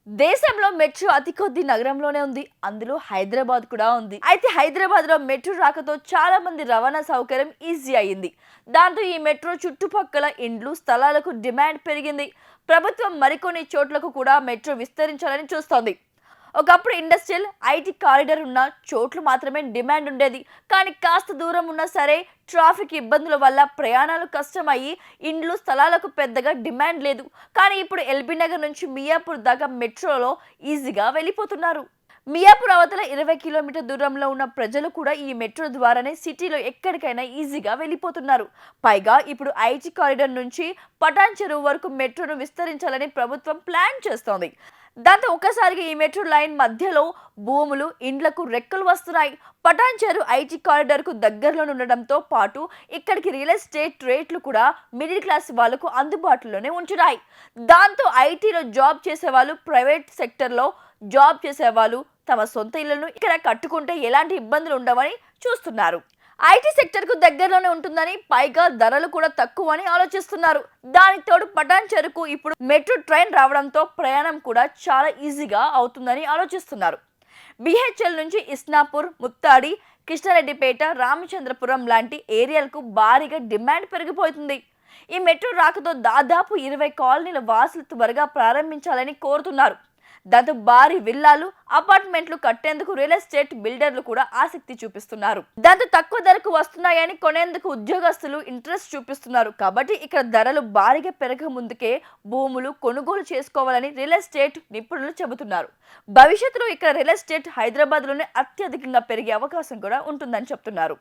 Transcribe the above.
దేశంలో మెట్రో అతి కొద్ది నగరంలోనే ఉంది. అందులో హైదరాబాద్ కూడా ఉంది. అయితే హైదరాబాద్ లో మెట్రో రాకతో చాలా మంది రవాణా సౌకర్యం ఈజీ అయ్యింది. దాంతో ఈ మెట్రో చుట్టుపక్కల ఇండ్లు స్థలాలకు డిమాండ్ పెరిగింది. ప్రభుత్వం మరికొన్ని చోట్లకు కూడా మెట్రో విస్తరించాలని చూస్తోంది. ఒకప్పుడు ఇండస్ట్రియల్ ఐటీ కారిడార్ ఉన్న చోట్లు మాత్రమే డిమాండ్ ఉండేది. కానీ కాస్త దూరం ఉన్నా సరే ట్రాఫిక్ ఇబ్బందుల వల్ల ప్రయాణాలు కష్టమయ్యి ఇండ్లు స్థలాలకు పెద్దగా డిమాండ్ లేదు. కానీ ఇప్పుడు ఎల్బీ నగర్ నుంచి మియాపూర్ దాకా మెట్రోలో ఈజీగా వెళ్ళిపోతున్నారు. మియాపూర్ అవతల 20 కిలోమీటర్ దూరంలో ఉన్న ప్రజలు కూడా ఈ మెట్రో ద్వారానే సిటీలో ఎక్కడికైనా ఈజీగా వెళ్ళిపోతున్నారు. పైగా ఇప్పుడు ఐటీ కారిడార్ నుంచి పటాన్ చెరువు వరకు మెట్రోను విస్తరించాలని ప్రభుత్వం ప్లాన్ చేస్తోంది. దాంతో ఒక్కసారిగా ఈ మెట్రో లైన్ మధ్యలో భూములు ఇండ్లకు రెక్కలు వస్తున్నాయి. పటాన్ చెరు ఐటీ కారిడార్ కు దగ్గరలో ఉండడంతో పాటు ఇక్కడికి రియల్ ఎస్టేట్ రేట్లు కూడా మిడిల్ క్లాస్ వాళ్లకు అందుబాటులోనే ఉంటున్నాయి. దాంతో ఐటీలో జాబ్ చేసే వాళ్ళు, ప్రైవేట్ సెక్టర్లో జాబ్ చేసే వాళ్ళు తమ సొంత ఇళ్లను ఇక్కడ కట్టుకుంటే ఎలాంటి ఇబ్బందులు ఉండవని చూస్తున్నారు. ఐటీ సెక్టర్ కు దగ్గరలోనే ఉంటుందని, పైగా ధరలు కూడా తక్కువ అని ఆలోచిస్తున్నారు. దానికి తోడు పటాన్ చెరుకు ఇప్పుడు మెట్రో ట్రైన్ రావడంతో ప్రయాణం కూడా చాలా ఈజీగా అవుతుందని ఆలోచిస్తున్నారు. బిహెచ్ఎల్ నుంచి ఇస్నాపూర్, ముత్తాడి, కృష్ణారెడ్డిపేట, రామచంద్రపురం లాంటి ఏరియాలకు భారీగా డిమాండ్ పెరిగిపోతుంది. ఈ మెట్రో రాకతో దాదాపు 20 కాలనీల వాసులు త్వరగా ప్రారంభించాలని కోరుతున్నారు. దాంతో భారీ విల్లాలు, అపార్ట్మెంట్లు కట్టేందుకు రియల్ ఎస్టేట్ బిల్డర్లు కూడా ఆసక్తి చూపిస్తున్నారు. దాంతో తక్కువ ధరకు వస్తున్నాయని కొనేందుకు ఉద్యోగస్తులు ఇంట్రెస్ట్ చూపిస్తున్నారు. కాబట్టి ఇక్కడ ధరలు భారీగా పెరగక ముందుకే భూములు కొనుగోలు చేసుకోవాలని రియల్ ఎస్టేట్ నిపుణులు చెబుతున్నారు. భవిష్యత్తులో ఇక్కడ రియల్ ఎస్టేట్ హైదరాబాద్ లోనే అత్యధికంగా పెరిగే అవకాశం కూడా ఉంటుందని చెప్తున్నారు.